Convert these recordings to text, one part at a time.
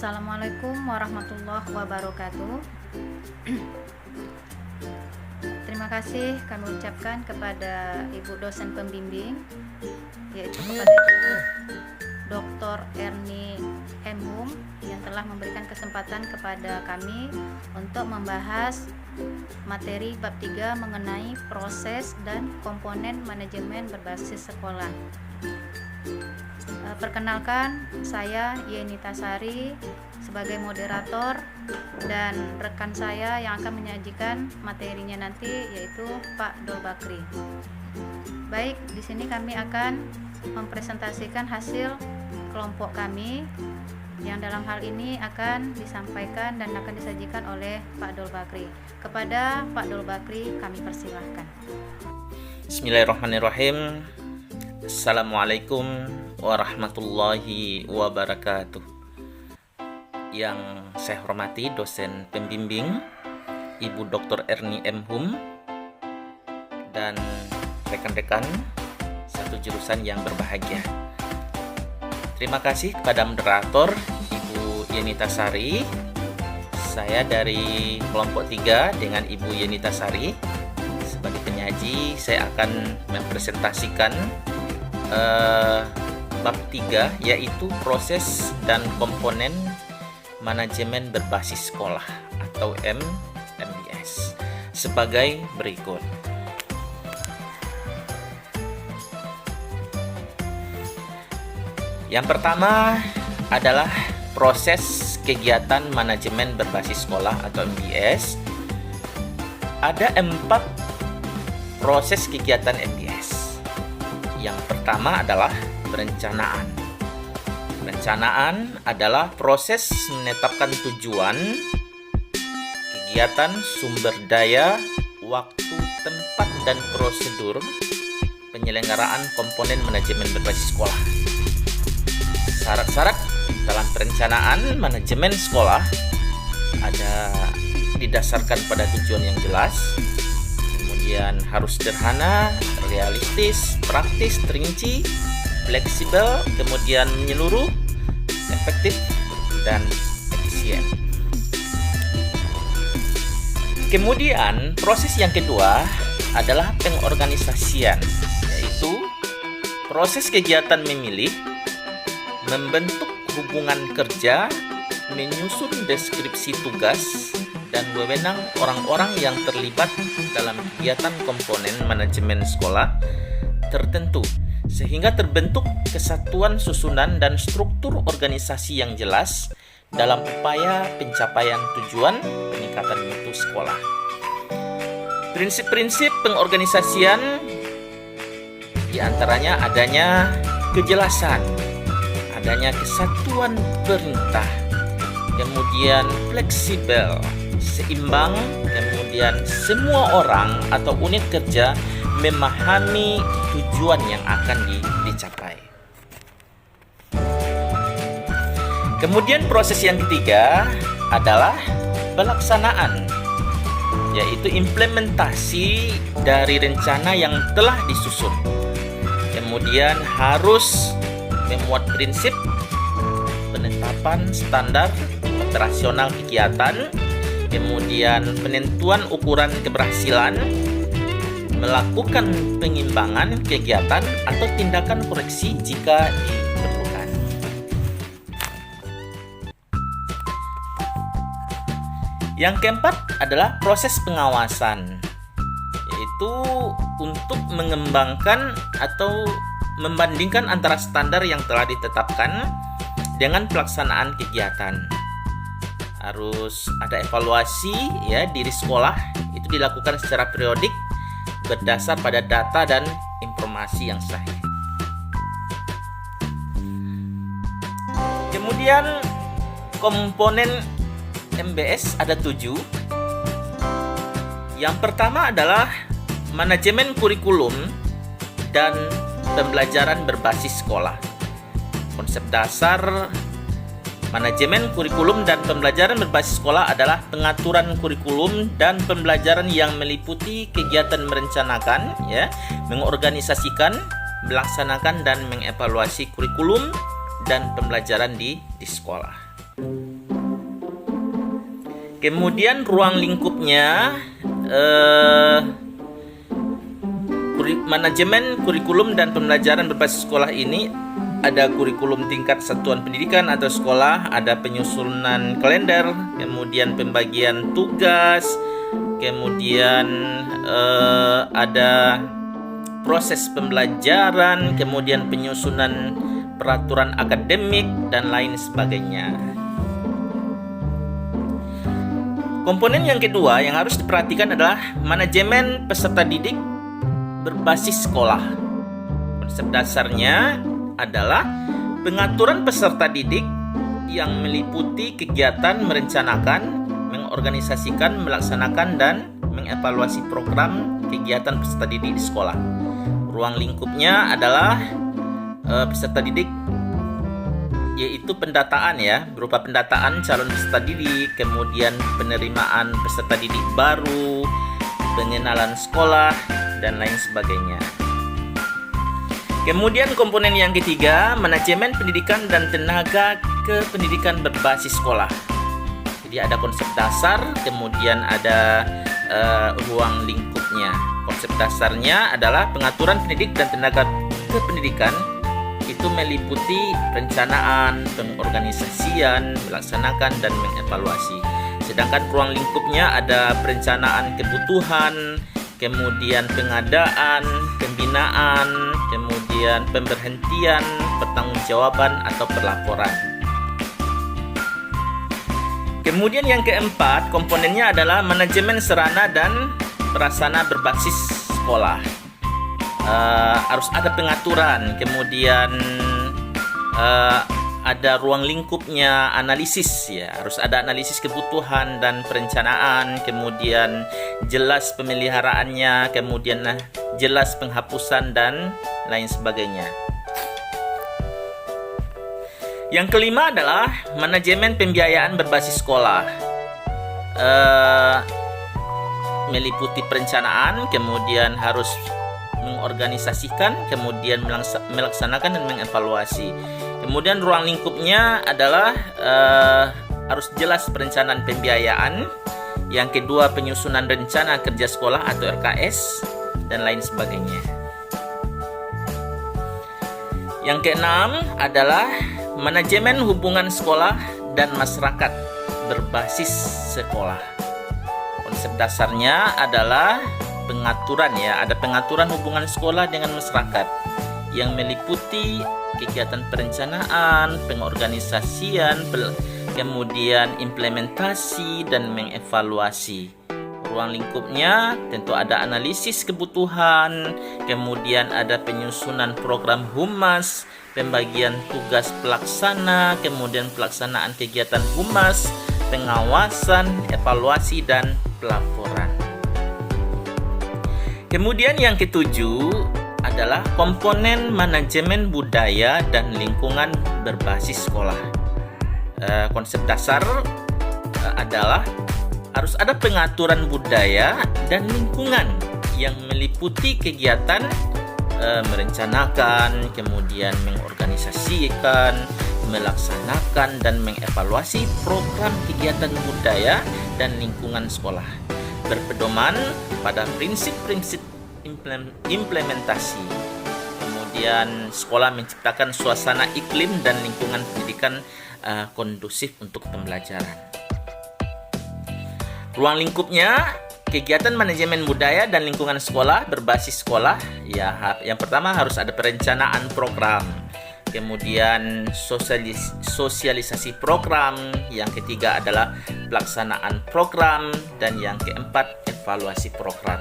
Assalamualaikum warahmatullahi wabarakatuh. Terima kasih kami ucapkan kepada Ibu dosen pembimbing, yaitu kepada Ibu Dr. Erni M. Hum yang telah memberikan kesempatan kepada kami untuk membahas materi bab 3 mengenai proses dan komponen manajemen berbasis sekolah. Perkenalkan, saya Yeni Tasari sebagai moderator dan rekan saya yang akan menyajikan materinya nanti yaitu Pak Dol Bakri. Baik, di sini kami akan mempresentasikan hasil kelompok kami yang dalam hal ini akan disampaikan dan akan disajikan oleh Pak Dol Bakri. Kepada Pak Dol Bakri kami persilahkan. Bismillahirrahmanirrahim. Assalamualaikum warahmatullahi wabarakatuh. Yang saya hormati dosen pembimbing Ibu Dr. Erni M. Hum dan rekan-rekan satu jurusan yang berbahagia. Terima kasih kepada moderator Ibu Yeni Tasari. Saya dari kelompok 3 dengan Ibu Yeni Tasari. Sebagai penyaji, saya akan mempresentasikan bab 3, yaitu proses dan komponen manajemen berbasis sekolah atau MBS sebagai berikut. Yang pertama adalah proses kegiatan manajemen berbasis sekolah atau MBS. Ada 4 proses kegiatan MBS. Yang pertama adalah perencanaan. Perencanaan adalah proses menetapkan tujuan, kegiatan, sumber daya, waktu, tempat, dan prosedur penyelenggaraan komponen manajemen berbasis sekolah. Syarat-syarat dalam perencanaan manajemen sekolah ada didasarkan pada tujuan yang jelas, kemudian harus sederhana, realistis, praktis, terinci, fleksibel, kemudian menyeluruh, efektif, dan efisien. Kemudian proses yang kedua adalah pengorganisasian, yaitu proses kegiatan memilih, membentuk hubungan kerja, menyusun deskripsi tugas, dan wewenang orang-orang yang terlibat dalam kegiatan komponen manajemen sekolah tertentu, sehingga terbentuk kesatuan susunan dan struktur organisasi yang jelas dalam upaya pencapaian tujuan peningkatan mutu sekolah. Prinsip-prinsip pengorganisasian diantaranya adanya kejelasan, adanya kesatuan perintah, kemudian fleksibel, seimbang, kemudian semua orang atau unit kerja memahami tujuan yang akan dicapai. Kemudian proses yang ketiga adalah pelaksanaan, yaitu implementasi dari rencana yang telah disusun. Kemudian harus memuat prinsip penetapan standar operasional kegiatan, kemudian penentuan ukuran keberhasilan, melakukan pengimbangan kegiatan atau tindakan koreksi jika diperlukan. Yang keempat adalah proses pengawasan, yaitu untuk mengembangkan atau membandingkan antara standar yang telah ditetapkan dengan pelaksanaan kegiatan. Harus ada evaluasi ya diri sekolah, itu dilakukan secara periodik berdasar pada data dan informasi yang sahih. Kemudian komponen MBS ada 7. Yang pertama adalah manajemen kurikulum dan pembelajaran berbasis sekolah. Konsep dasar manajemen kurikulum dan pembelajaran berbasis sekolah adalah pengaturan kurikulum dan pembelajaran yang meliputi kegiatan merencanakan, mengorganisasikan, melaksanakan dan mengevaluasi kurikulum dan pembelajaran di sekolah. Kemudian ruang lingkupnya manajemen kurikulum dan pembelajaran berbasis sekolah ini ada kurikulum tingkat satuan pendidikan atau sekolah, ada penyusunan kalender, kemudian pembagian tugas, kemudian ada proses pembelajaran, kemudian penyusunan peraturan akademik dan lain sebagainya. Komponen yang kedua yang harus diperhatikan adalah manajemen peserta didik berbasis sekolah. Konsep dasarnya adalah pengaturan peserta didik yang meliputi kegiatan merencanakan, mengorganisasikan, melaksanakan, dan mengevaluasi program kegiatan peserta didik di sekolah. Ruang lingkupnya adalah peserta didik, yaitu pendataan ya, berupa pendataan calon peserta didik, kemudian penerimaan peserta didik baru, pengenalan sekolah, dan lain sebagainya. Kemudian komponen yang ketiga, manajemen pendidikan dan tenaga kependidikan berbasis sekolah. Jadi ada konsep dasar, kemudian ada ruang lingkupnya. Konsep dasarnya adalah pengaturan pendidik dan tenaga kependidikan itu meliputi perencanaan, pengorganisasian, melaksanakan, dan mengevaluasi. Sedangkan ruang lingkupnya ada perencanaan kebutuhan, kemudian pengadaan, pembinaan, kemudian pemberhentian, pertanggungjawaban atau pelaporan. Kemudian yang keempat, komponennya adalah manajemen sarana dan prasarana berbasis sekolah. Harus ada pengaturan, kemudian ada ruang lingkupnya, analisis ya, harus ada analisis kebutuhan dan perencanaan, kemudian jelas pemeliharaannya, kemudian jelas penghapusan dan lain sebagainya. Yang kelima adalah manajemen pembiayaan berbasis sekolah. Meliputi perencanaan, kemudian harus mengorganisasikan, kemudian melaksanakan dan mengevaluasi. Kemudian ruang lingkupnya adalah harus jelas perencanaan pembiayaan. Yang kedua, penyusunan rencana kerja sekolah atau RKS dan lain sebagainya. Yang keenam adalah manajemen hubungan sekolah dan masyarakat berbasis sekolah. Konsep dasarnya adalah pengaturan ya, ada pengaturan hubungan sekolah dengan masyarakat yang meliputi kegiatan perencanaan, pengorganisasian, kemudian implementasi dan mengevaluasi. Ruang lingkupnya tentu ada analisis kebutuhan, kemudian ada penyusunan program humas, pembagian tugas pelaksana, kemudian pelaksanaan kegiatan humas, pengawasan, evaluasi, dan pelaporan. Kemudian yang ketujuh adalah komponen manajemen budaya dan lingkungan berbasis sekolah. Konsep dasar adalah harus ada pengaturan budaya dan lingkungan yang meliputi kegiatan merencanakan, kemudian mengorganisasikan, melaksanakan, dan mengevaluasi program kegiatan budaya dan lingkungan sekolah, berpedoman pada prinsip-prinsip implementasi. Kemudian sekolah menciptakan suasana iklim dan lingkungan pendidikan kondusif untuk pembelajaran. Ruang lingkupnya, kegiatan manajemen budaya dan lingkungan sekolah berbasis sekolah. Ya, yang pertama harus ada perencanaan program, kemudian sosialisasi program, yang ketiga adalah pelaksanaan program, dan yang keempat evaluasi program.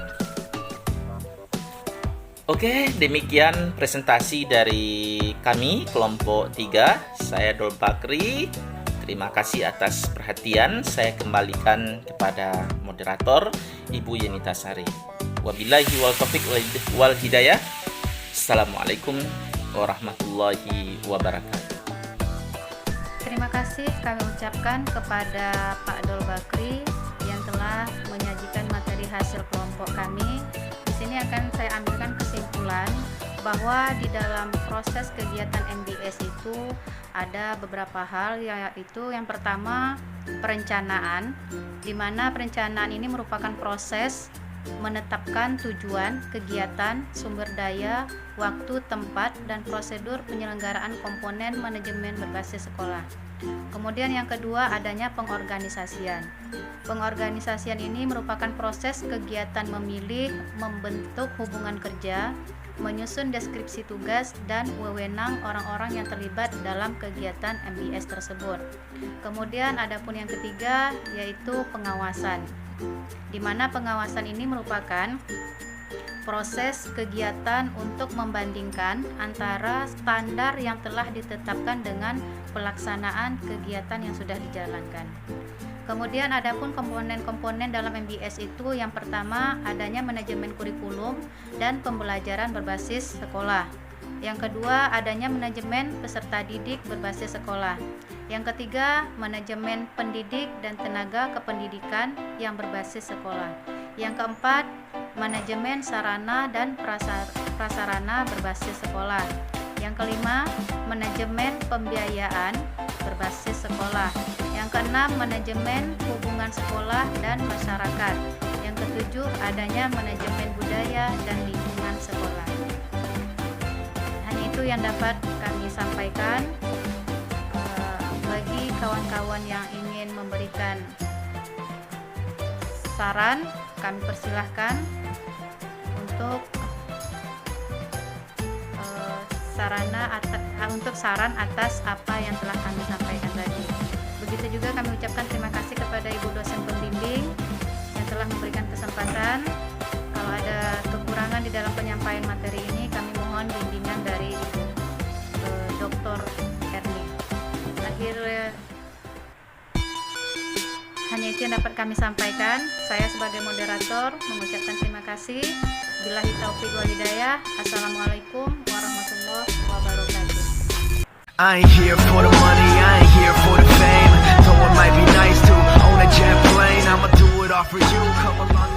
Oke, demikian presentasi dari kami kelompok 3. Saya Dol Bakri. Terima kasih atas perhatian. Saya kembalikan kepada moderator Ibu Yenita Sari. Wabillahi wal taufiq wal hidayah. Assalamualaikum warahmatullahi wabarakatuh. Terima kasih kami ucapkan kepada Pak Dol Bakri yang telah menyajikan materi hasil kelompok kami. Di sini akan saya ambilkan kesimpulan bahwa di dalam proses kegiatan MBS itu ada beberapa hal, yaitu yang pertama perencanaan, di mana perencanaan ini merupakan proses menetapkan tujuan, kegiatan, sumber daya, waktu, tempat, dan prosedur penyelenggaraan komponen manajemen berbasis sekolah. Kemudian yang kedua adanya pengorganisasian. Pengorganisasian ini merupakan proses kegiatan memilih, membentuk hubungan kerja, menyusun deskripsi tugas dan wewenang orang-orang yang terlibat dalam kegiatan MBS tersebut. Kemudian adapun yang ketiga yaitu pengawasan, di mana pengawasan ini merupakan proses kegiatan untuk membandingkan antara standar yang telah ditetapkan dengan pelaksanaan kegiatan yang sudah dijalankan. Kemudian adapun komponen-komponen dalam MBS itu yang pertama adanya manajemen kurikulum dan pembelajaran berbasis sekolah. Yang kedua adanya manajemen peserta didik berbasis sekolah. Yang ketiga manajemen pendidik dan tenaga kependidikan yang berbasis sekolah. Yang keempat manajemen sarana dan prasarana berbasis sekolah. Yang kelima manajemen pembiayaan berbasis sekolah. Yang keenam manajemen hubungan sekolah dan masyarakat. Yang ketujuh adanya manajemen budaya dan lingkungan sekolah. Hanya itu yang dapat kami sampaikan. Bagi kawan-kawan yang ingin memberikan saran, kami persilahkan untuk saran atas apa yang telah kami sampaikan tadi. Begitu juga kami ucapkan terima kasih kepada Ibu dosen pembimbing yang telah memberikan kesempatan. Kalau ada kekurangan di dalam penyampaian materi ini, kami mohon bimbingan dari Ibu Dr. Erni. Hanya itu yang dapat kami sampaikan. Saya sebagai moderator mengucapkan terima kasih. Billahi taufiq wal hidayah. Assalamualaikum warahmatullahi wabarakatuh. I ain't here for the money, I ain't here for the fame. Though it might be nice to own a jet plane, I'ma do it all for you. Come along.